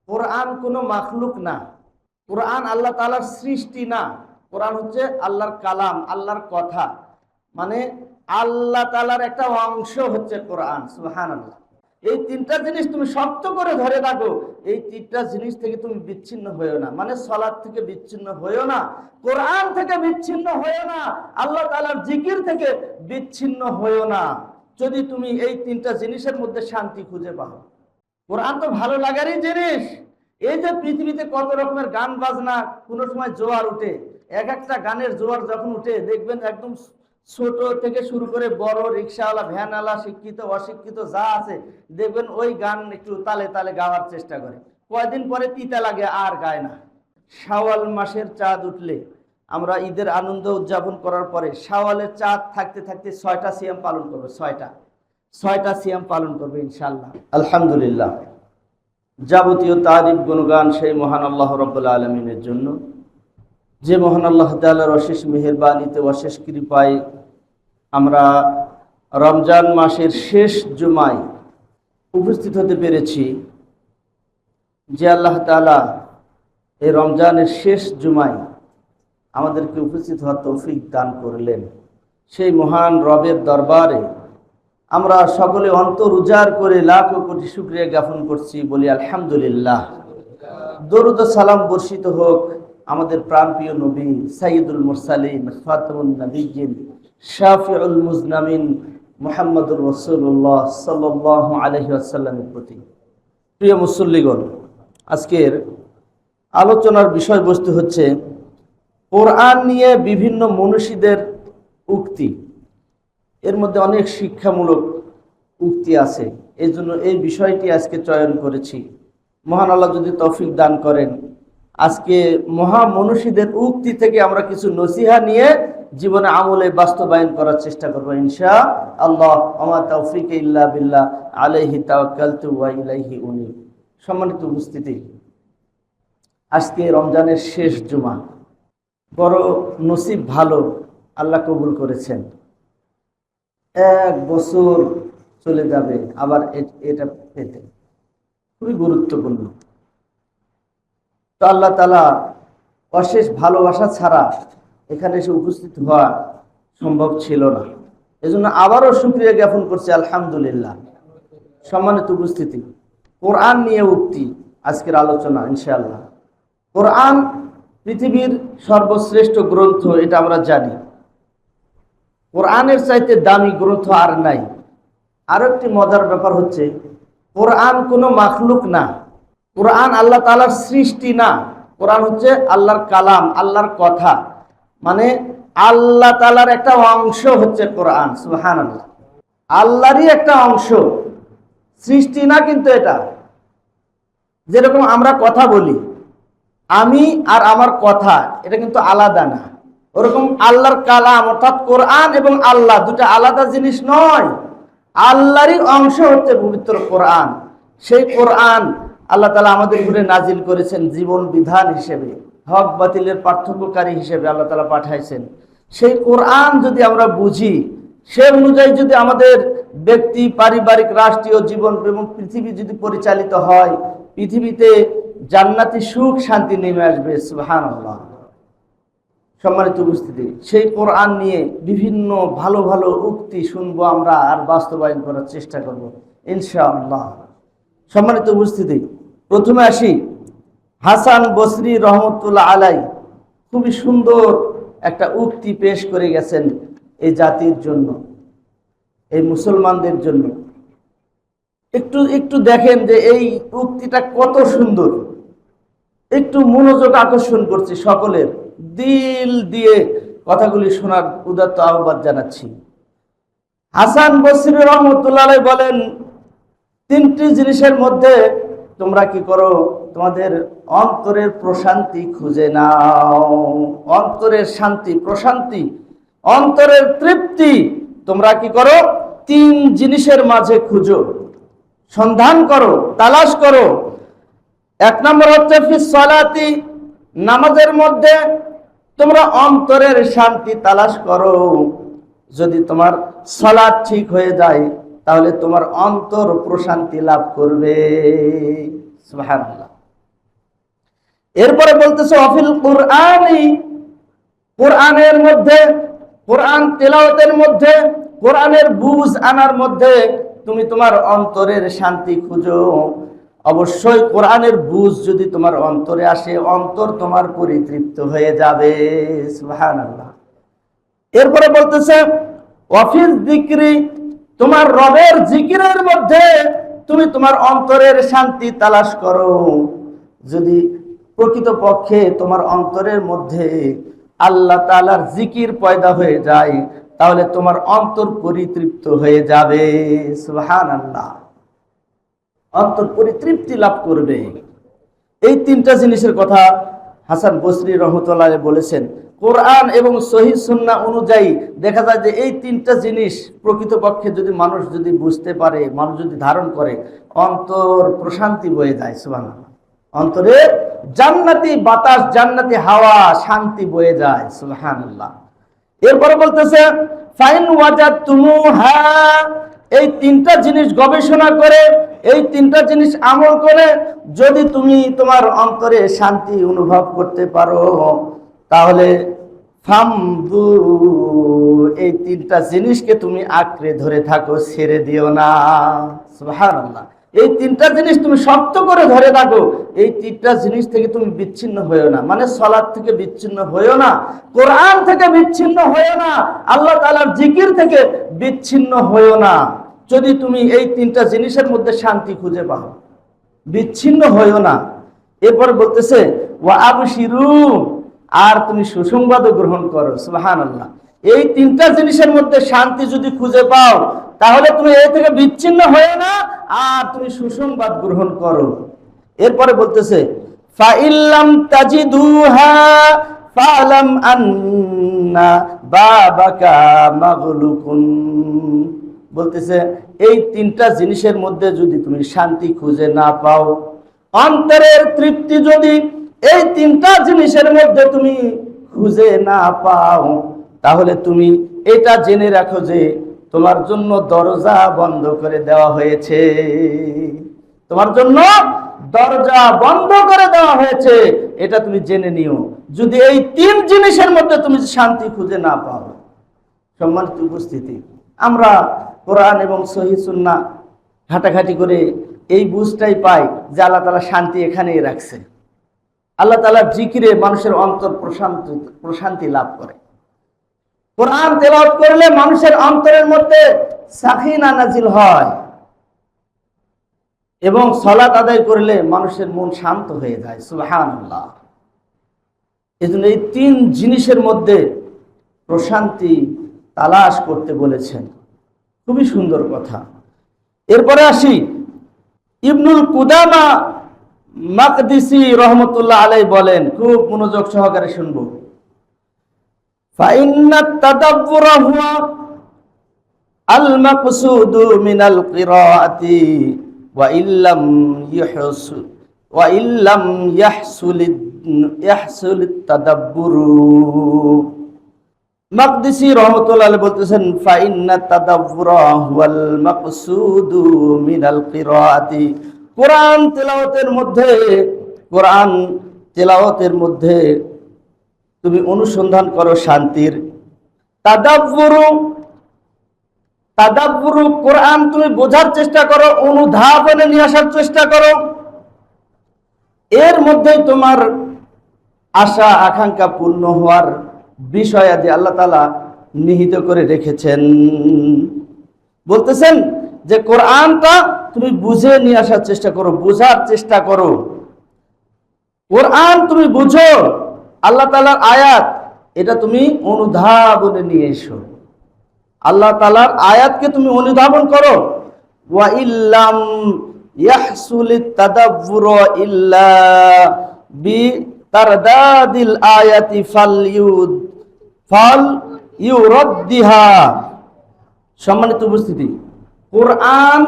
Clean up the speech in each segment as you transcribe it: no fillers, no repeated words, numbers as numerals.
কোরআন কোনো মাখলুক না, কোরআন আল্লাহ তাআলার সৃষ্টি না। কোরআন হচ্ছে আল্লাহর কালাম, আল্লাহর কথা, মানে আল্লাহ তাআলার একটা অংশ হচ্ছে কোরআন। সুবহানাল্লাহ। এই তিনটা জিনিস তুমি শক্ত করে ধরে রাখো। এই তিনটা জিনিস থেকে তুমি বিচ্ছিন্ন হয়েও না, মানে সালাত থেকে বিচ্ছিন্ন হয়েও না, কোরআন থেকে বিচ্ছিন্ন হয়েও না, আল্লাহ তাআলার জিকির থেকে বিচ্ছিন্ন হয়েও না। যদি তুমি এই তিনটা জিনিসের মধ্যে শান্তি খুঁজে পাও। কোরআন তো ভালো লাগারই জিনিস। এই যে পৃথিবীতে কত রকমের গান বাজনা, কোন সময় জোয়ার উঠে, এক একটা গানের জোয়ার যখন উঠে দেখবেন একদম ছোট থেকে শুরু করে বড়, রিক্সাওয়ালা, ভ্যানওয়ালা, শিক্ষিত অশিক্ষিত যা আছে, দেখবেন ওই গান একটু তালে তালে গাওয়ার চেষ্টা করে। কয়দিন পরে তিতা লাগে, আর গায় না। শাওয়াল মাসের চাঁদ উঠলে, আমরা ঈদের আনন্দ উদযাপন করার পরে শাওয়ালের চাঁদ থাকতে থাকতে 6টা সিয়াম পালন করবে। 6টা সিয়াম পালন করবে ইনশাআল্লাহ। আলহামদুলিল্লাহ। যাবতীয় তারিফ গুণগান সেই মহান আল্লাহ রাব্বুল আলামিনের জন্য, যে মহান আল্লাহ তাআলার অশেষ মেহেরবানিতে, অশেষ কৃপায় আমরা রমজান মাসের শেষ জুমায় উপস্থিত হতে পেরেছি। যে আল্লাহ তাআলা এই রমজানের শেষ জুমায় আমাদেরকে উপস্থিত হওয়ার তৌফিক দান করলেন, সেই মহান রবের দরবারে আমরা সকলে অন্তর উজাড় করে লাখ কোটি শুকরিয়া জ্ঞাপন করছি, বলি আলহামদুলিল্লাহ। দরুদ ও সালাম বর্ষিত হোক আমাদের প্রাণপ্রিয় নবী সাইয়্যিদুল মুরসালিন, খাতামুন নবিয়্যিন, শাফিউল মুজনামিন মুহাম্মদুর রাসূলুল্লাহ সাল্লাল্লাহু আলাইহি ওয়াসাল্লামের প্রতি। প্রিয় মুসল্লিগণ, আজকের আলোচনার বিষয়বস্তু হচ্ছে কোরআন নিয়ে বিভিন্ন মনীষীদের উক্তি। এর মধ্যে অনেক শিক্ষামূলক উক্তি আছে, এই জন্য এই বিষয়টি আজকে চয়ন করেছি। মহান আল্লাহ যদি তৌফিক দান করেন, আজকে মহা মনীষীদের উক্তি থেকে আমরা কিছু নসিহা নিয়ে জীবনে আমলে বাস্তবায়ন করার চেষ্টা করবো ইনশাআল্লাহ। আমা তাওফিক ইল্লা বিল্লাহ, আলাইহি তাওয়াক্কালতু ওয়া ইলাইহি উনীব। সম্মানিত উপস্থিতি, আজকে রমজানের শেষ জুমা, বড় নসিব ভালো, আল্লাহ কবুল করেছেন। 1 বছর চলে যাবে আবার এটা পেতে, খুবই গুরুত্বপূর্ণ। তো আল্লাহ তাআলা অশেষ ভালোবাসা ছাড়া এখানে এসে উপস্থিত হওয়া সম্ভব ছিল না। এজন্য আবারও শুকরিয়া জ্ঞাপন করছি, আলহামদুলিল্লাহ। সম্মানিত উপস্থিতি, কোরআন নিয়ে উক্তি আজকের আলোচনা ইনশাআল্লাহ। কোরআন পৃথিবীর সর্বশ্রেষ্ঠ গ্রন্থ, এটা আমরা জানি। কোরআনের চাইতে দামি গ্রন্থ আর নাই। আরো একটি মজার ব্যাপার হচ্ছে, কোরআন কোনো মাখলুক না, কোরআন আল্লাহ তাআলার সৃষ্টি না। কোরআন হচ্ছে আল্লাহর কালাম, আল্লাহর কথা, মানে আল্লাহ তাআলার একটা অংশ হচ্ছে কোরআন। সুবহানাল্লাহ। আল্লাহরই একটা অংশ, সৃষ্টি না কিন্তু এটা। যেরকম আমরা কথা বলি, আমি আর আমার কথা, এটা কিন্তু আলাদা না। ওরকম আল্লাহর কালাম অর্থাৎ কোরআন এবং আল্লাহ দুটো আলাদা জিনিস নয়। আল্লাহরই অংশ হচ্ছে পবিত্র কোরআন। সেই কোরআন আল্লাহ তাআলা আমাদের উপরে নাজিল করেছেন জীবন বিধান হিসেবে, হক বাতিলের পার্থক্যকারী হিসেবে আল্লাহ তাআলা পাঠাইছেন। সেই কোরআন যদি আমরা বুঝি, সে অনুযায়ী যদি আমাদের ব্যক্তি, পারিবারিক, রাষ্ট্রীয় জীবন এবং পৃথিবী যদি পরিচালিত হয়, পৃথিবীতে জান্নাতি সুখ শান্তি নেমে আসবে। সুবহানাল্লাহ। সম্মানিত উপস্থিতি, সেই কোরআন নিয়ে বিভিন্ন ভালো ভালো উক্তি শুনবো আমরা, আর বাস্তবায়ন করার চেষ্টা করব ইনশাআল্লাহ। সম্মানিত উপস্থিতি, প্রথমে আসি হাসান বসরি রহমতুল্লাহ আলাই খুবই সুন্দর একটা উক্তি পেশ করে গেছেন এই জাতির জন্য, এই মুসলমানদের জন্য। একটু দেখেন যে এই উক্তিটা কত সুন্দর। একটু মনোযোগ আকর্ষণ করছি, সকলের দিল দিয়ে কথাগুলি শোনার উদাত্ত আহ্বান জানাচ্ছি। হাসান বসরি রহমতুল্লাহ আলাইহি বলেন, 3টি জিনিসের মধ্যে তোমরা কি করো, তোমাদের অন্তরের প্রশান্তি খুঁজে নাও। অন্তরের শান্তি, প্রশান্তি, অন্তরের তৃপ্তি তোমরা কি করো, 3 জিনিসের মাঝে খুঁজো, সন্ধান করো, তালাশ করো। 1 নম্বর হচ্ছে ফিস সালাতি, নামাজের মধ্যে তোমরা অন্তরের শান্তি তালাশ করো। যদি তোমার সালাত ঠিক হয়ে যায়, তাহলে তোমার অন্তর প্রশান্তি লাভ করবে। সুবহানাল্লাহ। এরপরে বলতেছে অফিল কুরআনি, কোরআনের মধ্যে, কোরআন তেলাওয়াতের মধ্যে, কোরআনের বুঝ আনার মধ্যে তুমি তোমার অন্তরের শান্তি খুঁজো। অবশ্যই কোরআনের বুঝ যদি তোমার অন্তরে আসে, অন্তর তোমার পরিতৃপ্ত হয়ে যাবে। সুবহানাল্লাহ। এরপরে বলতেছে ওয়াফিল যিকরি, তোমার রবের জিকিরের মধ্যে তুমি তোমার অন্তরের শান্তি তালাশ করো। যদি প্রকৃতপক্ষে তোমার অন্তরের মধ্যে আল্লাহ তাআলার জিকির পয়দা হয়ে যায়, তাহলে তোমার অন্তর পরিতৃপ্ত হয়ে যাবে। সুবহানাল্লাহ। অন্তর পরিতৃপ্তি লাভ করবে। এই তিনটা জিনিসের কথা হাসান বসরি রহমতুল্লাহ আলাইহি বলেছেন। কোরআন এবং সহিহ সুন্নাহ অনুযায়ী দেখা যায় যে এই তিনটা জিনিস প্রকৃতপক্ষে যদি মানুষ যদি বুঝতে পারে, মানুষ যদি ধারণ করে, অন্তর প্রশান্তি বয়ে যায়। সুবহানাল্লাহ। অন্তরে জান্নাতি বাতাস, জান্নাতি হাওয়া, শান্তি বয়ে যায়। সুবহানাল্লাহ। এরপরে বলতেছে ফাইন ওয়াজাদতুমুহা, এই তিনটা জিনিস গবেষণা করে, এই তিনটা জিনিস আমল করে যদি তুমি তোমার অন্তরে শান্তি অনুভব করতে পারো, তাহলে ফামদু, এই তিনটা জিনিসকে তুমি আঁকড়ে ধরে থাকো, ছেড়ে দিও না। সুবহানাল্লাহ। এই তিনটা জিনিস তুমি শক্ত করে ধরে থাকো, এই তিনটা জিনিস থেকে তুমি বিচ্ছিন্ন হয়েও না। মানে সালাত থেকে বিচ্ছিন্ন হয়েও না, কোরআন থেকে বিচ্ছিন্ন হয়েও না, আল্লাহ তাআলার জিকির থেকে বিচ্ছিন্ন হয়েও না। যদি তুমি এই তিনটা জিনিসের মধ্যে শান্তি খুঁজে পাও, বিচ্ছিন্ন হয়েও না। এরপর বলতেছে ওয়া আবশিরু, আর তুমি সুসংবাদও গ্রহণ করো। সুবহানাল্লাহ। এই তিনটা জিনিসের মধ্যে শান্তি যদি খুঁজে পাও, তাহলে তুমি এই থেকে বিচ্ছিন্ন হয়ে না, আর তুমি সুসংবাদ গ্রহণ করো। এরপরে বলতেছে ফাইল্লাম তাজিদুহা ফালাম আন্না বাবাকা মাগলুকুন, বলতেছে এই তিনটা জিনিসের মধ্যে যদি তুমি শান্তি খুঁজে না পাও, অন্তরের তৃপ্তি যদি এই তিনটা জিনিসের মধ্যে তুমি খুঁজে না পাও, তাহলে তুমি এটা জেনে রাখো যে তোমার জন্য দরজা বন্ধ করে দেওয়া হয়েছে। তোমার জন্য দরজা বন্ধ করে দেওয়া হয়েছে, এটা তুমি জেনে নিও। যদি এই তিন জিনিসের মধ্যে তুমি শান্তি খুঁজে না পাও। সম্মানিত উপস্থিতি, আমরা কোরআন এবং সহিহ সুন্নাহ ঘাটাঘাটি করে এই বুঝটাই পাই যে আল্লাহ তাআলা শান্তি এখানেই রাখছে। আল্লাহ তাআলার জিকিরে মানুষের অন্তর প্রশান্তি লাভ করে। কোরআন তেলাওয়াত করলে মানুষের অন্তরের মধ্যে সাকিনা নাজিল হয়, এবং সালাত আদায় করলে মানুষের মন শান্ত হয়ে যায়। সুবহানাল্লাহ। এজন্য এই তিন জিনিসের মধ্যে প্রশান্তি তালাশ করতে বলেছেন। খুবই সুন্দর কথা। এরপরে আসি ইবনুল কুদামা মাকদিসি রহমতুল্লাহ আলাইহি বলেন, খুব মনোযোগ সহকারে শুনবো। ফাইন্নাত তাদাব্বুরা হুয়া আল মাকসুদু মিনাল কিরাআতি ওয়া ইল্লাম ইয়াহসুলিত তাদাব্বুরু। মাকদিসি রহমতুল্লাহ আলাইহি বলতেছেন ফাইন্নাত তাদাব্বুরা হুয়াল মাকসুদু মিনাল কিরাআতি, কোরআন তেলাওয়াতের মধ্যে তুমি অনুসন্ধান করো শান্তির। তাদাব্বুরু, কোরআন তুমি বোঝার চেষ্টা করো, অনুধাবনে নিয়ে আসার চেষ্টা করো। এর মধ্যেই তোমার আশা আকাঙ্ক্ষা পূর্ণ হওয়ার বিষয়াদি আল্লাহ তাআলা নিহিত করে রেখেছেন। বলতেছেন যে কোরআনটা তুমি বুঝে নিয়ে আসার চেষ্টা করো, বোঝার চেষ্টা করো। কোরআন তুমি বুঝো, আল্লাহ তাআলার আয়াত, এটা তুমি অনুধাবনে নিয়ে এসো। আল্লাহ তাআলার আয়াতকে তুমি অনুধাবন করো। ওয়া ইল্লাম ইয়াহসুলিত তাদাব্বুরু ইল্লা বি তারদাদিল আয়াতি ফাল ইউরাদ্দিহা। সম্মানিত উপস্থিতি, কোরআন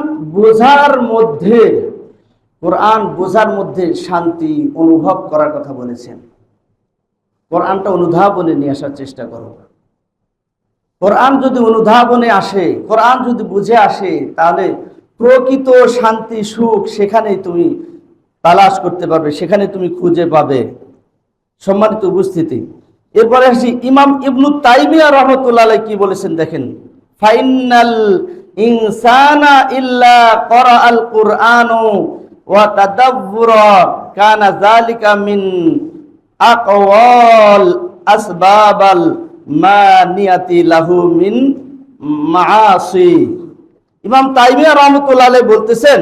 বোঝার মধ্যে শান্তি অনুভব করার কথা বলেছেন। কোরআনটা অনুধাবনে নিয়ে আসার চেষ্টা করো। কোরআন যদি অনুধাবনে আসে, কোরআন যদি বুঝে আসে, তাহলে প্রকৃত শান্তি সুখ সেখানেই তুমি তালাশ করতে পারবে, সেখানে তুমি খুঁজে পাবে। সম্মানিত উপস্থিতি, এরপরে আসি ইমাম ইবনু তাইমিয়া রাহমাতুল্লাহ আলাইহি কি বলেছেন দেখেন, ফাইনাল ইনসানা ইল্লা ক্বরাআল কুরআনু ওয়া তাদাব্বুরা কানা যালিকা মিন আকওয়াল আসবাবাল মানিয়াতি লাহু মিন মাআসি। ইমাম তাইমিয়া রাহমাতুল্লাহ আলাইহি বলতেছেন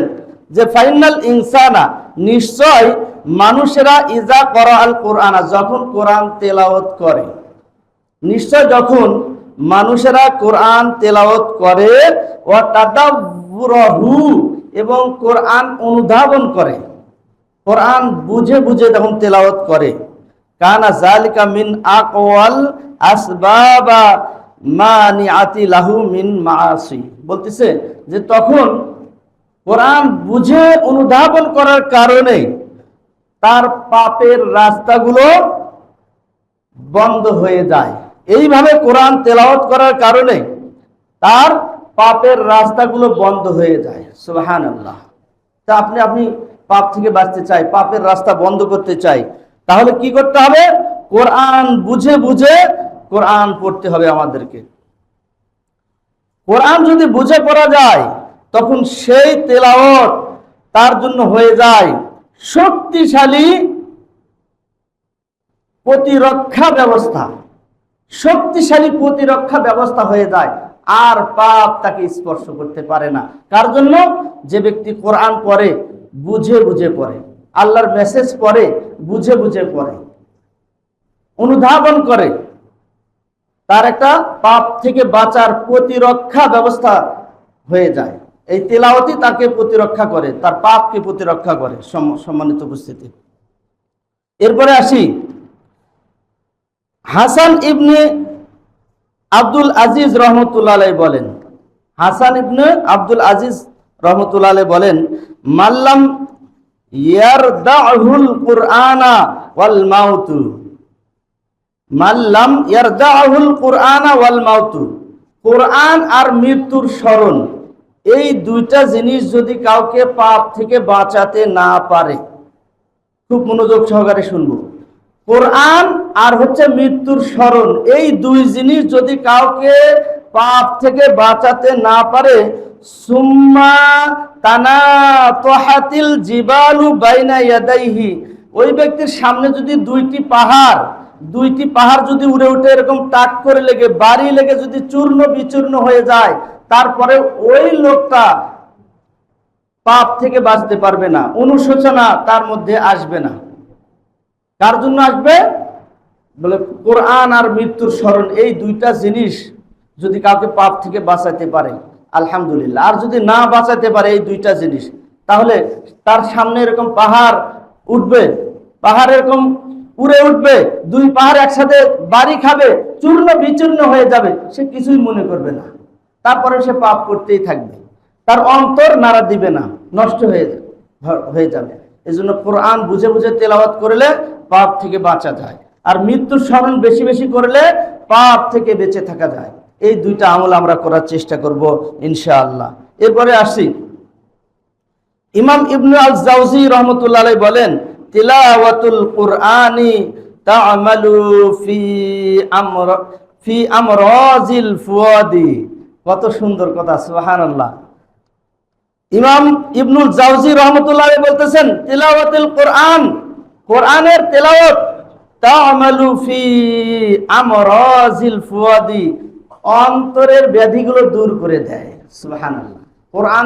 যে ফাইনাল ইনসানা, নিশ্চয় মানুষেরা ইজা ক্বরাআল কুরআনা, যখন কোরআন তেলাওয়াত করে, নিশ্চয় যখন মানুষেরা কোরআন তেলাওয়াত করে, ওয়া তাদাব্বুরাহু, এবং কোরআন অনুধাবন করে, কোরআন বুঝে বুঝে যখন তেলাওয়াত করে, কানা যালিকা মিন আকওয়াল আসবাবা মানিআতি লাহু মিন মাআসি, বলতেছে যে তখন কোরআন বুঝে অনুধাবন করার কারণে তার পাপের রাস্তাগুলো বন্ধ হয়ে যায়। এইভাবে কোরআন তেলাওয়াত করার কারণে তার পাপের রাস্তাগুলো বন্ধ হয়ে যায়। সুবহানাল্লাহ। তা আপনি পাপ থেকে বাঁচতে চাই, পাপের রাস্তা বন্ধ করতে চাই, তাহলে কি করতে হবে? কোরআন বুঝে বুঝে কোরআন পড়তে হবে আমাদেরকে। কোরআন যদি বুঝে পড়া যায়, তখন সেই তেলাওয়াত তার জন্য হয়ে যায় শক্তিশালী প্রতিরক্ষা ব্যবস্থা, শক্তিশালী প্রতিরক্ষা ব্যবস্থা হয়ে যায়, আর পাপ তাকে স্পর্শ করতে পারে না। কার জন্য? যে ব্যক্তি কোরআন পড়ে, বুঝে বুঝে পড়ে, আল্লাহর মেসেজ পড়ে, বুঝে বুঝে পড়ে, অনুধাবন করে, তার একটা পাপ থেকে বাঁচার প্রতিরক্ষা ব্যবস্থা হয়ে যায়। এই তেলাওয়াতই তাকে প্রতিরক্ষা করে, তার পাপকে প্রতিরক্ষা করে। সম্মানিত উপস্থিতি, এরপরে আসি হাসান ইবনে আব্দুল আজিজ রহমতুল্লাহ আলাইহি বলেন, হাসান ইবনে আব্দুল আজিজ রহমতুল্লাহ আলাইহি বলেন, মাল্লাম ইয়ারদাহুল কুরআনা ওয়াল মাউতু, মাল্লাম ইয়ারদাহুল কুরআনা ওয়াল মাউতু, কোরআন আর মৃত্যুর স্মরণ, এই দুইটা জিনিস যদি কাউকে পাপ থেকে বাঁচাতে না পারে, খুব মনোযোগ সহকারে শুনবো, কোরআন আর হচ্ছে মৃত্যুর স্মরণ, এই দুই জিনিস যদি কাউকে পাপ থেকে বাঁচাতে না পারে, সুম্মা তানাতহাতিল জিবালু বাইনা ইয়াদাইহি, ওই ব্যক্তির সামনে যদি দুইটি পাহাড় যদি উড়ে উঠে এরকম টাক করে লেগে, বাড়ি লেগে যদি চূর্ণ বিচূর্ণ হয়ে যায়, তারপরে ওই লোকটা পাপ থেকে বাঁচতে পারবে না, অনুশোচনা তার মধ্যে আসবে না। কার জন্য আসবে? বলে কোরআন আর মৃত্যুর স্মরণ, এই দুইটা জিনিস যদি কাউকে পাপ থেকে বাঁচাতে পারে আলহামদুলিল্লাহ। আর যদি না বাঁচাতে পারে এই দুইটা জিনিস, তাহলে তার সামনে এরকম পাহাড় উঠবে, পাহাড় এরকম উড়ে উঠবে, দুই পাহাড় একসাথে বাড়ি খাবে, চূর্ণ বিচূর্ণ হয়ে যাবে, সে কিছুই মনে করবে না, তারপরে সে পাপ করতেই থাকবে, তার অন্তর নাড়া দিবে না, নষ্ট হয়ে যাবে। এই জন্য কোরআন বুঝে বুঝে তেলাওয়াত করলে পাপ থেকে বাঁচা যায়, আর মৃত্যুর স্মরণ বেশি বেশি করলে পাপ থেকে বেঁচে থাকা যায়। এই দুইটা আমল আমরা করার চেষ্টা করব ইনশাআল্লাহ। এরপরে আসি, ইমাম ইবনে আল জাওজি রহমতুল্লাহ আলাইহি বলেন, তিলাওয়াতুল কুরআনি তা'মালু ফি আমরাজিল ফুয়াদি। কত সুন্দর কথা, সুবহানাল্লাহ। ইমাম ইবনুল জাওজি রহমতুল্লাহ আলাইহি বলতেছেন, তিলাওয়াতুল কুরআন, কোরআনের তেলাওয়াত, তা'মালু ফি আমরাজিল ফুয়াদি, অন্তরের ব্যাধিগুলো দূর করে দেয়। সুবহানাল্লাহ। কোরআন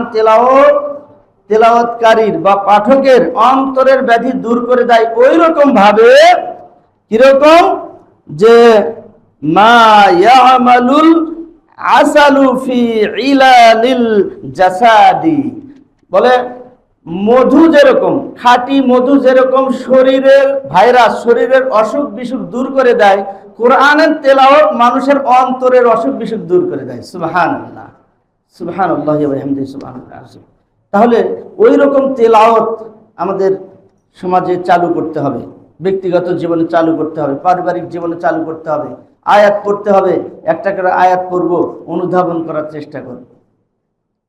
তেলাওয়াতকারীর বা পাঠকের অন্তরের ব্যাধি দূর করে দেয় ওই রকম ভাবে, কিরকম? যে মা ইয়ামালুল আসালু ফি ইলালিল জাসাদি, বলে মধু যেরকম, খাঁটি মধু যেরকম শরীরের ভাইরাস, শরীরের অসুখ বিসুখ দূর করে দেয়, কোরআনের তেলাওয়াত মানুষের অন্তরের অসুখ বিসুখ দূর করে দেয়। সুবহানাল্লাহ, সুবহানাল্লাহ ওয়া বিহামদিহি, সুবহানাল্লাহ। তাহলে ওই রকম তেলাওয়াত আমাদের সমাজে চালু করতে হবে, ব্যক্তিগত জীবনে চালু করতে হবে, পারিবারিক জীবনে চালু করতে হবে, আয়াত পড়তে হবে, একটা করে আয়াত পড়ব, অনুধাবন করার চেষ্টা করব,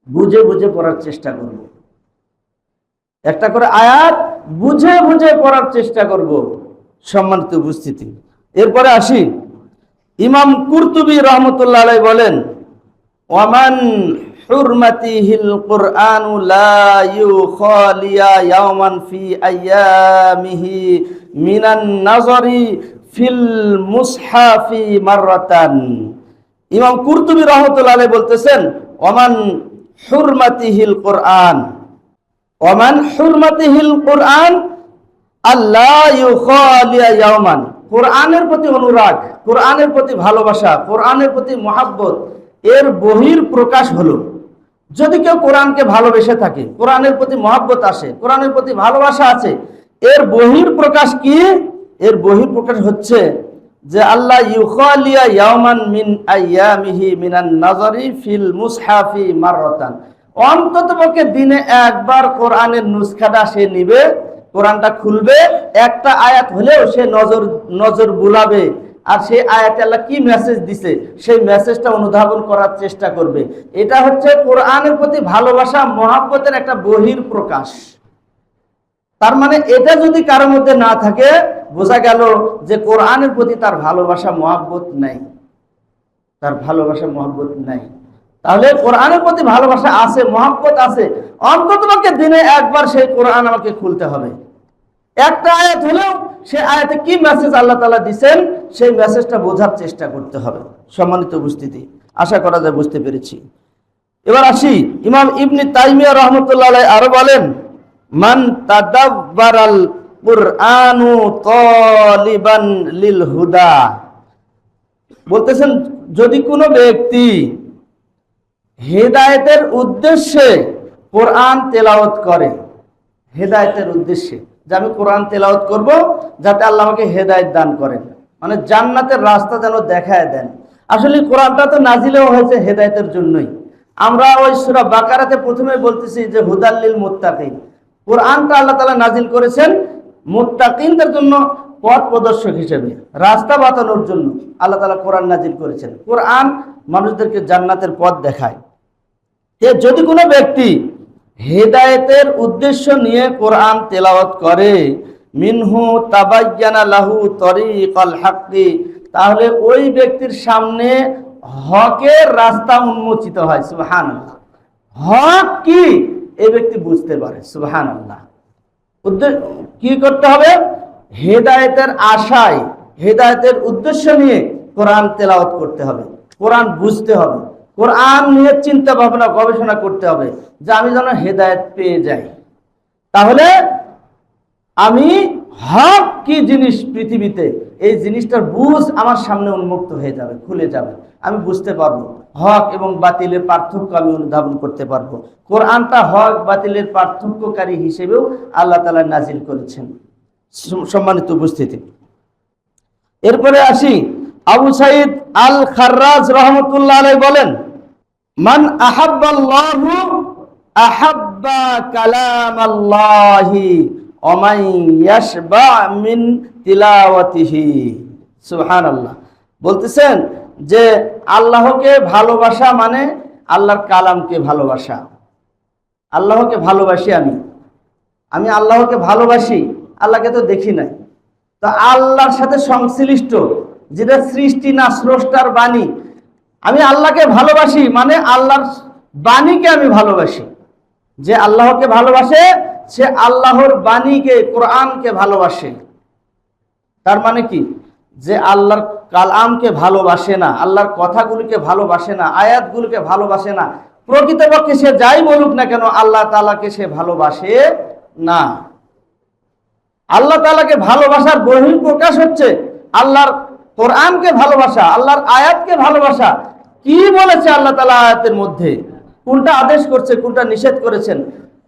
বুঝে বুঝে পড়ার চেষ্টা করব, একটা করে আয়াত বুঝে বুঝে পড়ার চেষ্টা করব। সম্মানিত উপস্থিতি, এরপরে আসি, ইমাম কুরতুবী রহমতুল্লাহ আলাইহি বলেন, ওয়ামান হুরমাতিহিল কুরআনু লা ইউখালিয়া ইয়াওমান ফি আইয়ামিহি মিনান নাযরি ফিল মুসহাফি মাররাতান। ইমাম কুরতুবী রহমতুল্লাহ আলাইহি বলতেছেন, ওয়ামান হুরমাতিহিল কুরআন, ওয়ামান হুরমাতিহিল কুরআন আল্লাহ ইউখালিয়া ইয়াওমান, কোরআনের প্রতি অনুরাগ, কোরআনের প্রতি ভালোবাসা, কোরআনের প্রতি মহাব্বত, এর বহির প্রকাশ হলো, যদি কেউ কোরআনকে ভালোবেসে থাকে, কোরআনের প্রতি মহাব্বত আসে, কোরআনের প্রতি ভালোবাসা আছে, এর বহির প্রকাশ কি? এর বহির প্রকাশ হচ্ছে যে আল্লাহ ইউখালিয়া ইয়াওমান মিন আইয়ামিহি মিনান নাযরি ফিল মুসহাফি মাররাতান, অন্ততপক্ষে দিনে একবার কোরআনের নুসখাটা সে নিবে, কোরআনটা খুলবে, একটা আয়াত হলেও সে নজর বুলাবে, আর সেই আয়াতে আল্লাহ কি মেসেজ দিছে সেই মেসেজটা অনুধাবন করার চেষ্টা করবে। এটা হচ্ছে কোরআনের প্রতি ভালোবাসা, মহাব্বতের একটা বহির প্রকাশ। তার মানে এটা যদি কারোর মধ্যে না থাকে, বোঝা গেল যে কোরআনের প্রতি তার ভালোবাসা মহাব্বত নাই, তার ভালোবাসা মহাব্বত নাই। তাহলে কোরআনের প্রতি ভালোবাসা আছে, মহাব্বত আছে, অন্ততপক্ষে দিনে একবার সেই কোরআন আমাকে খুলতে হবে, একটা আয়াত হলেও সে আয়াতে কি মেসেজ আল্লাহ তাআলা দিবেন সেই মেসেজটা বোঝার চেষ্টা করতে হবে। সম্মানিত উপস্থিতি, আশা করা যায় বুঝতে পেরেছি। এবার আসি, ইমাম ইবনে তাইমিয়া রাহমাতুল্লাহ আলাইহি আরো বলেন, মান তাদাব্বারাল কুরআনু তালিবান লিল হুদা, বলতেছেন যদি কোনো ব্যক্তি হেদায়েতের উদ্দেশ্যে কোরআন তেলাওয়াত করে, হেদায়েতের উদ্দেশ্যে, যে আমি কোরআন তেলাওয়াত করব যাতে আল্লাহ আমাকে হেদায়েত দান করেন, মানে জান্নাতের রাস্তা যেন দেখায় দেন। আসলে কোরআনটা তো নাজিলেও হয়েছে হেদায়েতের জন্যই। আমরা ওই সূরা বাকারাতে প্রথমে বলতেছি যে হুদাল্লিল মুত্তাকিন, কোরআনটা আল্লাহ তাআলা নাজিল করেছেন মুত্তাকিনদের জন্য, পথ প্রদর্শক হিসেবে, রাস্তা বাতানোর জন্য আল্লাহ তাআলা কোরআন নাজিল করেছেন। কোরআন মানুষদেরকে জান্নাতের পথ দেখায়। যদি কোনো ব্যক্তি হেদায়েতের উদ্দেশ্য নিয়ে কোরআন তেলাওয়াত করে, মিনহু তাবায়্যানা লাহু তরিকাল হাক্কি, তাহলে ওই ব্যক্তির সামনে হকের রাস্তা উন্মোচিত হয়। সুবহানাল্লাহ, হক কি এই ব্যক্তি বুঝতে পারে। সুবহানাল্লাহ, কি করতে হবে? হেদায়েতের আশায়, হেদায়েতের উদ্দেশ্য নিয়ে কোরআন তেলাওয়াত করতে হবে, কোরআন বুঝতে হবে, কোরআন নিয়ে চিন্তা ভাবনা গবেষণা করতে হবে যে আমি যেন হেদায়েত পেয়ে যাই। তাহলে আমি হক কি জিনিস পৃথিবীতে, এই জিনিসটার বুঝ আমার সামনে উন্মুক্ত হয়ে যাবে, খুলে যাবে, আমি বুঝতে পারবো, হক এবং বাতিলের পার্থক্য আমি অনুধাবন করতে পারবো। কোরআনটা হক বাতিলের পার্থক্যকারী হিসেবেও আল্লাহ তাআলা নাজিল করেছেন। সম্মানিত উপস্থিতি, এরপরে আসি, আবু সাঈদ আল খাররাজ রাহমাতুল্লাহ আলাইহি বলেন, মান আহাব্বাল্লাহু আহাব্বা কালামাল্লাহি ওয়া মান ইয়াশবা মিন তিলাওয়াতিহি। সুবহানাল্লাহ, বলতেছেন যে আল্লাহকে ভালোবাসা মানে আল্লাহর কালামকে ভালোবাসা। আল্লাহকে ভালোবাসি, আমি আল্লাহকে ভালোবাসি, আল্লাহকে তো দেখি নাই, তো আল্লাহর সাথে সংশ্লিষ্ট যেটা সৃষ্টি না স্রষ্টার বাণী, আমি আল্লাহকে ভালোবাসি মানে আল্লাহর বাণীকে আমি ভালোবাসি। যে আল্লাহকে ভালোবাসে সে আল্লাহর বাণীকে, কোরআনকে ভালোবাসে। তার মানে কি? যে আল্লাহর কালামকে ভালোবাসে না, আল্লাহর কথাগুলিকে ভালোবাসে না, আয়াতগুলিকে ভালোবাসে না, প্রকৃতপক্ষে সে যাই বলুক না কেন আল্লাহ তাআলাকে সে ভালোবাসে না। আল্লাহ তাআলাকে ভালোবাসার বহিঃ প্রকাশ হচ্ছে আল্লাহর কোরআনকে ভালোবাসা, আল্লাহর আয়াতকে ভালোবাসা। কি বলেছে আল্লাহ তাআলা আয়াতের মধ্যে, কোনটা আদেশ করছে, কোনটা নিষেধ করেছেন,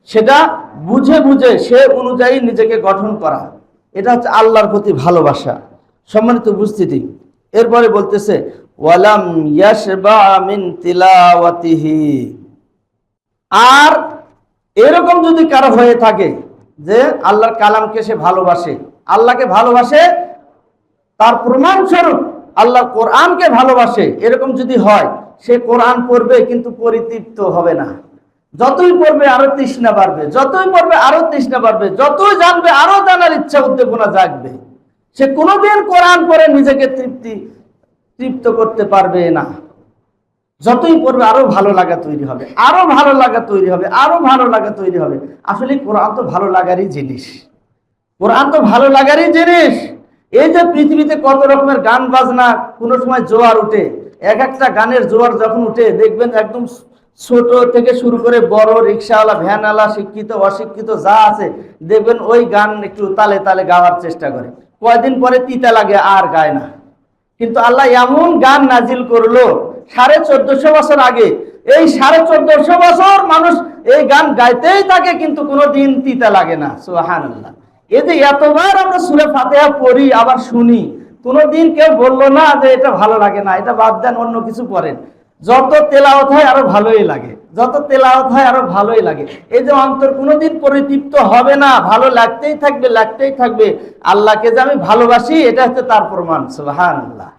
সেটা বুঝে বুঝে সে অনুযায়ী নিজেকে গঠন করা, এটা হচ্ছে আল্লাহর প্রতি ভালোবাসা। সম্মানিত উপস্থিতি, এরপরে বলতেছে ওয়ালাম ইয়াশবা মিন তিলাওয়াতিহি, আর এরকম যদি কারো হয়ে থাকে যে আল্লাহর কালামকে সে ভালোবাসে, আল্লাহকে ভালোবাসে, তার প্রমাণস্বরূপ আল্লাহর কোরআনকে ভালোবাসে, এরকম যদি হয় সে কোরআন পড়বে কিন্তু পরিতৃপ্ত হবে না, যতই পড়বে আরো তৃষ্ণা বাড়বে, যতই পড়বে আরো তৃষ্ণা বাড়বে, যতই জানবে আরো জানার ইচ্ছা উদ্দীপনা জাগবে। সে কোনোদিন কোরআন পড়ে নিজেকে তৃপ্ত করতে পারবে না। যতই পড়বে আরো ভালো লাগা তৈরি হবে, আরো ভালো লাগা তৈরি হবে, আরো ভালো লাগা তৈরি হবে। আসলে কোরআন তো ভালো লাগারই জিনিস, কোরআন তো ভালো লাগারই জিনিস। এই যে পৃথিবীতে কত রকমের গান বাজনা, কোনো সময় জোয়ার উঠে, এক একটা গানের জোয়ার যখন উঠে দেখবেন একদম ছোট থেকে শুরু করে বড়, রিক্সাওয়ালা, ভ্যানওয়ালা, শিক্ষিত অশিক্ষিত যা আছে, দেখবেন ওই গান একটু তালে তালে গাওয়ার চেষ্টা করে। কয়দিন পরে তিতা লাগে আর গায় না। কিন্তু আল্লাহ এমন গান নাজিল করলো 1450 বছর আগে, এই 1450 বছর মানুষ এই গান গাইতেই থাকে, কিন্তু কোনোদিন তিতা লাগে না। সুবহানাল্লাহ। এই যে এতবার আমরা সূরা ফাতিহা পড়ি আবার শুনি, কোনোদিন কেউ বললো না যে এটা ভালো লাগে না, এটা বাদ দেন, অন্য কিছু পড়েন। যত তেলাওয়াত হয় আরো ভালোই লাগে, যত তেলাওয়াত হয় আরো ভালোই লাগে। এই যে অন্তর কোনোদিন পরিতৃপ্ত হবে না, ভালো লাগতেই থাকবে, লাগতেই থাকবে। আল্লাহকে যে আমি ভালোবাসি, এটা হচ্ছে তার প্রমাণ। সুবহানাল্লাহ,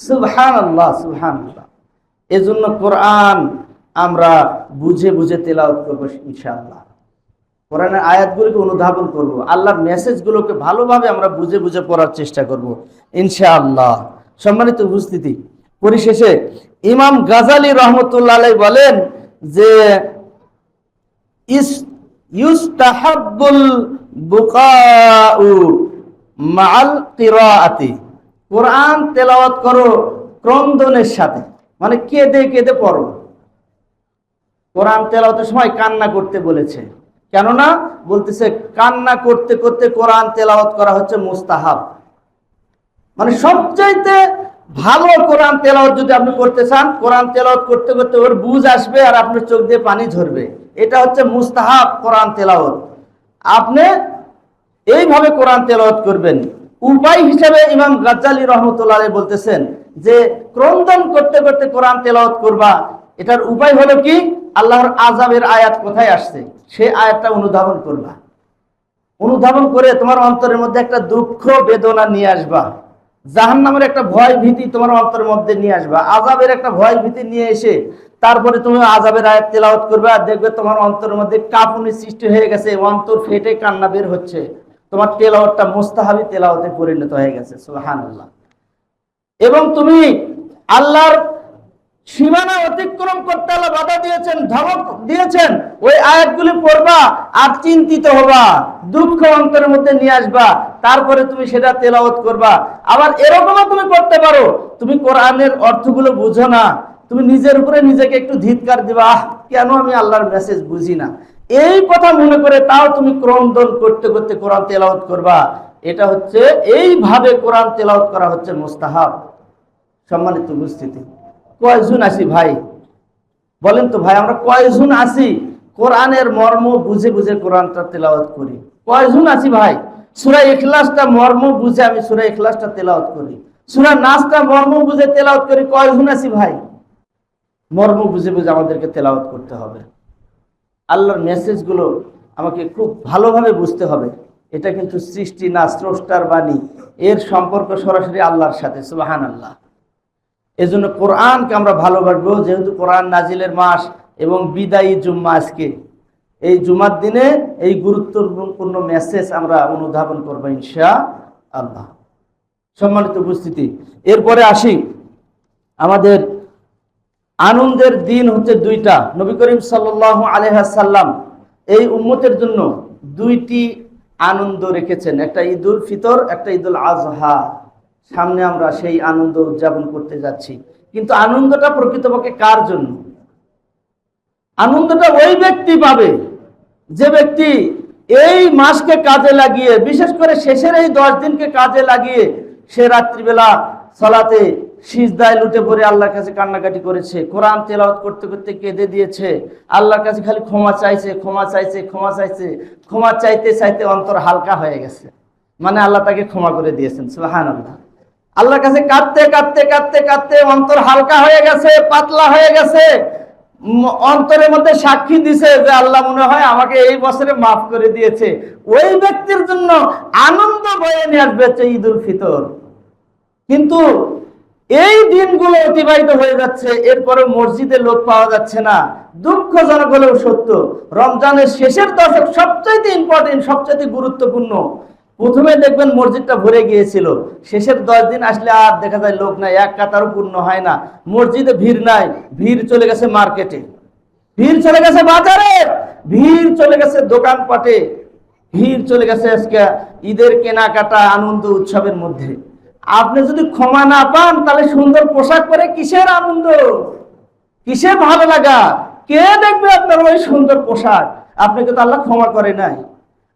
সুবহানাল্লাহ, সুবহানাল্লাহ। এজন্য কোরআন আমরা বুঝে বুঝে তেলাওয়াত করবো ইনশাআল্লাহ। কোরআনের আয়াতগুলোকে অনুধাবন করব, আল্লাহর মেসেজগুলোকে ভালোভাবে আমরা বুঝে বুঝে পড়ার চেষ্টা করব ইনশাআল্লাহ। সম্মানিত উপস্থিতি, পরিশেষে ইমাম গাজালি রহমতুল্লাহ আলাইহি বলেন যে ইউস্তাহাব্বুল বুকাউ মাআল কিরাআতি, কোরআন তেলাওয়াত করো ক্রন্দনের সাথে, মানে কেঁদে কেঁদে পড়ো। কোরআন তেলাওয়াতের সময় কান্না করতে বলেছে, কেননা বলতেছে কান্না করতে করতে কোরআন তেলাওয়াত করা হচ্ছে মুস্তাহাব। মানে সবচাইতে ভালো কোরআন তেলাওয়াত যদি আপনি করতে চান, কোরআন তেলাওয়াত করতে করতে ওর বুঝ আসবে আর আপনার চোখ দিয়ে পানি ঝরবে, এটা হচ্ছে মুস্তাহাব কোরআন তেলাওয়াত। আপনি এইভাবে কোরআন তেলাওয়াত করবেন। উপায় হিসেবে ইমাম গাজ্জালি রহমতুল্লাহ আলাইহি বলতেছেন যে ক্রন্দন করতে করতে কোরআন তেলাওয়াত করবা, এটার উপায় হলো কি, আল্লাহর আযাবের আয়াত কোথায় আসছে সেই আয়াতটা অনুধাবন করবা। অনুধাবন করে তোমার অন্তরের মধ্যে একটা দুঃখ বেদনা নিয়ে আসবা, জাহান্নামের একটা ভয় ভীতি তোমার অন্তরের মধ্যে নিয়ে আসবা, আযাবের একটা ভয় ভীতি নিয়ে এসে তারপরে তুমি আযাবের আয়াত তেলাওয়াত করবে, আর দেখবে তোমার অন্তরের মধ্যে কাঁপুনি সৃষ্টি হয়ে গেছে, অন্তর ফেটে কান্না বের হচ্ছে, তোমার তেলাওয়াতটা মুস্তাহাবি তেলাওয়াতে পরিণত হয়ে গেছে। সুবহানাল্লাহ। এবং তুমি আল্লাহর সীমানা অতিক্রম করতে আল্লাহ বাধা দিয়েছেন, ধমক দিয়েছেন, ওই আয়াতগুলি পড়বা আর চিন্তিত হবা, দুঃখ অন্তরের মধ্যে নিয়ে আসবা, তারপরে তুমি সেটা তেলাওয়াত করবা। আবার এরকমও তুমি করতে পারো, তুমি কোরআনের অর্থগুলো বুঝো না, তুমি নিজের উপরে নিজেকে একটু ধিক্কার দিবা, কেন আমি আল্লাহর মেসেজ বুঝি না, এই কথা মনে করে তাও তুমি ক্রন্দন করতে করতে কোরআন তেলাওয়াত করবা। এটা হচ্ছে এইভাবে কোরআন তেলাওয়াত করা হচ্ছে মুস্তাহাব। সম্মানিত উপস্থিতি, কয়জন আছি ভাই বলেন তো ভাই, আমরা কয়জন আছি কোরআনের মর্ম বুঝে বুঝে কোরআনটা তেলাওয়াত করি? কয়জন আছি ভাই সূরা ইখলাসটা মর্ম বুঝে আমি সূরা ইখলাসটা তেলাওয়াত করি, সূরা নাসটা মর্ম বুঝে তেলাওয়াত করি? কয়জন আছি ভাই? মর্ম বুঝে বুঝে আমাদেরকে তেলাওয়াত করতে হবে। আল্লাহর মেসেজগুলো আমাকে খুব ভালোভাবে বুঝতে হবে। এটা কিন্তু সৃষ্টি না, স্রষ্টার বাণী, এর সম্পর্ক সরাসরি আল্লাহর সাথে। সুবহানাল্লাহ। এজন্য কোরআনকে আমরা ভালোবাসবো, যেহেতু কোরআন নাজিলের মাস এবং বিদায়ী জুম্মা আজকে, এই জুমার দিনে এই গুরুত্বপূর্ণ মেসেজ আমরা অনুধাবন করবো ইনশাআল্লাহ। সম্মানিত উপস্থিতি, এরপরে আসি, আমাদের আনন্দের দিন হচ্ছে দুইটা। নবী করিম সাল্লাল্লাহু আলাইহি ওয়াসাল্লাম এই উম্মতের জন্য দুইটি আনন্দ রেখেছেন, একটা ঈদুল ফিতর, একটা ঈদুল আজহা। সামনে আমরা সেই আনন্দ উদযাপন করতে যাচ্ছি, কিন্তু আনন্দটা প্রকৃতপক্ষে কার জন্য? আনন্দটা ওই ব্যক্তি পাবে যে ব্যক্তি এই মাসকে কাজে লাগিয়ে, বিশেষ করে শেষের এই 10 দিনকে কাজে লাগিয়ে সে রাত্রিবেলা সালাতে সিজদায় লুটে পড়ে আল্লাহর কাছে কান্নাকাটি করেছে, কোরআন তেলাওয়াত করতে করতে কেঁদে দিয়েছে, আল্লাহর কাছে খালি ক্ষমা চাইছে, ক্ষমা চাইছে, ক্ষমা চাইছে, ক্ষমা চাইতে চাইতে অন্তর হালকা হয়ে গেছে, মানে আল্লাহ তাকে ক্ষমা করে দিয়েছেন। সুবহানাল্লাহ। আল্লাহর কাছে কাঁদতে কাঁদতে কাঁদতে কাঁদতে অন্তর হালকা হয়ে গেছে, পাতলা হয়ে গেছে, অন্তরের মধ্যে সাক্ষী দিছে যে আল্লাহ মনে হয় আমাকে এই বছরে মাফ করে দিয়েছে। ওই ব্যক্তির জন্য আনন্দ বয়ে নিয়ে আসবে ঈদুল ফিতর। কিন্তু এই দিনগুলো অতিবাহিত হয়ে যাচ্ছে, এরপরে মসজিদে লোক পাওয়া যাচ্ছে না। দুঃখজনক হলেও সত্য, রমজানের শেষের দশক সবচাইতে ইম্পর্টেন্ট, সবচাইতে গুরুত্বপূর্ণ। প্রথমে দেখবেন মসজিদটা ভরে গিয়েছিল, শেষের 10 দিন আসলে আর দেখা যায় লোক নাই, এক কাতারও পূর্ণ হয় না। মসজিদে ভিড় নাই, ভিড় চলে গেছে মার্কেটে, ভিড় চলে গেছে বাজারে, ভিড় চলে গেছে দোকানপাটে, ভিড় চলে গেছে আজকে ঈদের কেনাকাটা আনন্দ উৎসবের মধ্যে। আপনি যদি ক্ষমা না পান তাহলে সুন্দর পোশাক পরে কিসের আনন্দ, কিসের ভালো লাগা? কে দেখবে আপনার ওই সুন্দর পোশাক? আপনাকে তো আল্লাহ ক্ষমা করে নাই।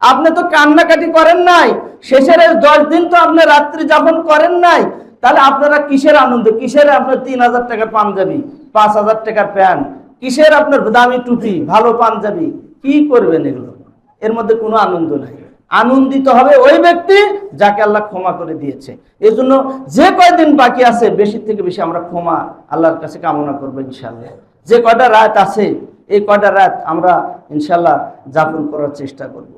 আপনি তো কান্নাকাটি করেন নাই, শেষের 10 দিন তো আপনি রাত্রি যাপন করেন নাই, তাহলে আপনারা কিসের আনন্দ? কিসের আপনার 3000 টাকার পাঞ্জাবি, 5000 টাকার প্যান্ট, কিসের আপনার দামি টুপি, ভালো পাঞ্জাবি? কি করবেন এগুলো? এর মধ্যে কোনো আনন্দ নাই। আনন্দিত হবে ওই ব্যক্তি যাকে আল্লাহ ক্ষমা করে দিয়েছে। এই জন্য যে কয়দিন বাকি আছে বেশি থেকে বেশি আমরা ক্ষমা আল্লাহর কাছে কামনা করবো ইনশাল্লাহ। যে কয়টা রাত আছে এই কয়টা রাত আমরা ইনশাল্লাহ যাপন করার চেষ্টা করব।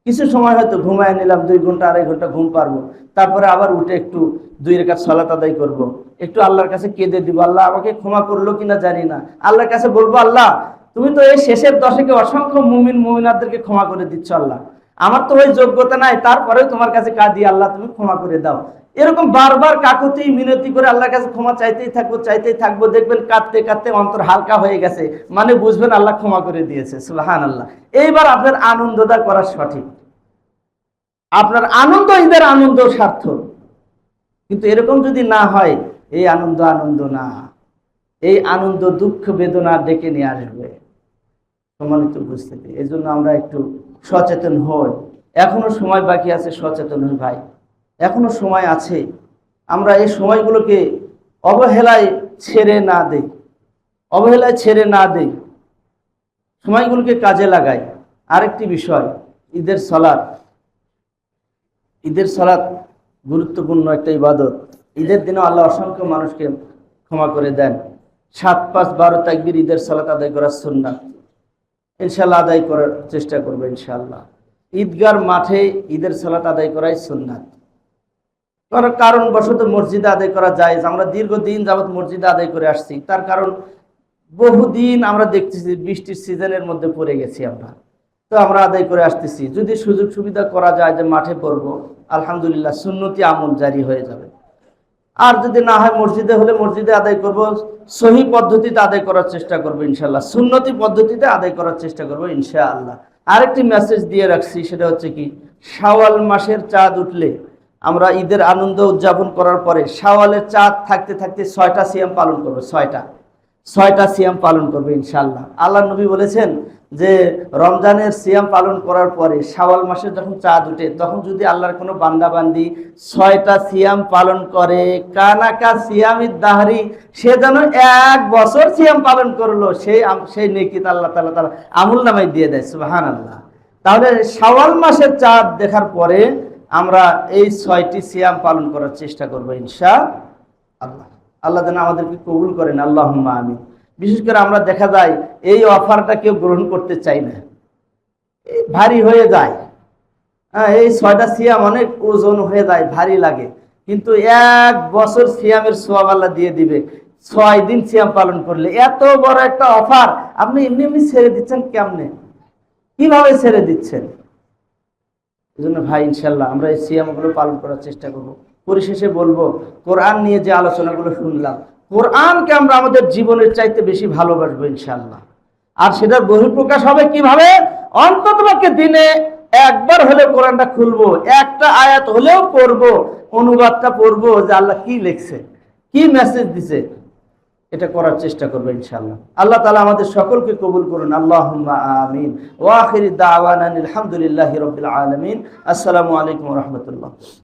কিছু সময় হয়তো ঘুমায় নিলাম, 2 ঘন্টা 2.5 ঘন্টা ঘুম পারবো, তারপরে আবার উঠে একটু 2 রাকাত সালাত আদায় করব, একটু আল্লাহর কাছে কেঁদে দিব, আল্লাহ আমাকে ক্ষমা করলো কিনা জানি না। আল্লাহর কাছে বলবো, আল্লাহ তুমি তো এই শেষের দশকে অসংখ্য মুমিন মুমিনাতদেরকে ক্ষমা করে দিচ্ছ, আল্লাহ আমার তো ওই যোগ্যতা নাই, তারপরেও তোমার কাছে কাঁদি, আল্লাহ তুমি ক্ষমা করে দাও। এরকম বারবার কাকুতি মিনতি করে আল্লাহর কাছে ক্ষমা চাইতেই থাকবো। দেখবেন কাঁদতে কাঁদতে অন্তর হালকা হয়ে গেছে, মানে বুঝবেন আল্লাহ ক্ষমা করে দিয়েছে। সুবহানাল্লাহ। এইবার আপনার আনন্দটা করা সঠিক, আপনার আনন্দ ঈদের আনন্দ সার্থক। কিন্তু এরকম যদি না হয়, এই আনন্দ আনন্দ না, এই আনন্দ দুঃখ বেদনা ডেকে নিয়ে আসবে। সম্মানিত উপস্থিতি, এই জন্য আমরা একটু সচেতন হই। এখনো সময় বাকি আছে, সচেতন হই ভাই, এখনো সময় আছে। আমরা এই সময়গুলোকে অবহেলায় ছেড়ে না দেই, অবহেলায় ছেড়ে না দেই, সময়গুলোকে কাজে লাগাই। আরেকটি বিষয়, ঈদের সালাত। ঈদের সালাত গুরুত্বপূর্ণ একটা ইবাদত। ঈদের দিনে আল্লাহ অসংখ্য মানুষকে ক্ষমা করে দেন। 7, 5, 12 তাকবীর ঈদের সালাত আদায় করার সুন্নাত, ইনশাআল্লাহ আদায় করার চেষ্টা করবো ইনশাআল্লাহ। ঈদগার মাঠে ঈদের সালাত আদায় করাই সুন্নাত। কারণবশত মসজিদে আদায় করা যায়, আমরা দীর্ঘদিন যাবৎ মসজিদে আদায় করে আসছি। তার কারণ বহুদিন আমরা দেখতেছি বৃষ্টির সিজনের মধ্যে পড়ে গেছি আমরা, তো আমরা আদায় করে আসতেছি। যদি সুযোগ সুবিধা করা যায় যে মাঠে পড়বো, আলহামদুলিল্লাহ সুন্নতি আমল জারি হয়ে যাবে। আর যদি না হয় মসজিদে হলে মসজিদে আদায় করব, সহি পদ্ধতিতে আদায় করার চেষ্টা করবো ইনশাআল্লাহ, সুন্নতি পদ্ধতিতে আদায় করার চেষ্টা করবো ইনশাআল্লাহ। আরেকটি মেসেজ দিয়ে রাখছি, সেটা হচ্ছে কি, শাওয়াল মাসের চাঁদ উঠলে আমরা ঈদের আনন্দ উদযাপন করার পরে শাওয়ালের চাঁদ থাকতে থাকতে 6টা সিয়াম পালন করবো, 6টা সিয়াম পালন করবে ইনশাআল্লাহ। আল্লাহ নবী বলেছেন যে রমজানের সিয়াম পালন করার পরে শাওয়াল মাসে যখন চাঁদ উঠে, তখন যদি আল্লাহর কোনো বান্দা বান্দি 6টা সিয়াম পালন করে, কানাকা সিয়ামিদ দাহরি, সে যেন 1 বছর সিয়াম পালন করলো, সেই নেকি আল্লাহ তাআলা আমল নামায় দিয়ে দেয়। সুবহানাল্লাহ। তাহলে শাওয়াল মাসের চাঁদ দেখার পরে আমরা এই 6টি সিয়াম পালন করার চেষ্টা করবো ইনশাআল্লাহ। আল্লাহ যেন আমাদেরকে কবুল করেন, আল্লাহুম্মা আমিন। বিশেষ করে আমরা দেখা যায় এই অফারটা কেউ গ্রহণ করতে চাই না, ভারী হয়ে যায়। এই 6টা সিয়াম অনেক ওজন হয়ে যায়, ভারী লাগে। কিন্তু 1 বছর সিয়ামের সওয়াব আল্লাহ দিয়ে দিবে 6 দিন সিয়াম পালন করলে। এত বড় একটা অফার আপনি এমনি এমনি ছেড়ে দিচ্ছেন কেমনে? কিভাবে ছেড়ে দিচ্ছেন? এই জন্য ভাই ইনশাল্লাহ আমরা এই সিয়ামগুলো পালন করার চেষ্টা করব। পরিশেষে বলবো, কোরআন নিয়ে যে আলোচনাগুলো শুনলাম, কোরআনকে আমরা আমাদের জীবনের চাইতে বেশি ভালোবাসবো ইনশাআল্লাহ। আর সেটার বহিঃপ্রকাশ হবে কিভাবে? অন্ততপক্ষে দিনে একবার হলেও কোরআনটা খুলবো, একটা আয়াত হলেও পড়বো, অনুবাদটা পড়বো যে আল্লাহ কি লিখছে, কি মেসেজ দিছে, এটা করার চেষ্টা করবো ইনশাআল্লাহ। আল্লাহ তাআলা আমাদের সকলকে কবুল করুন, আল্লাহুম্মা আমিন। ওয়া আখিরি দাওয়ানা আলহামদুলিল্লাহি রাব্বিল আলামিন। আসসালামু আলাইকুম ওয়া রাহমাতুল্লাহ।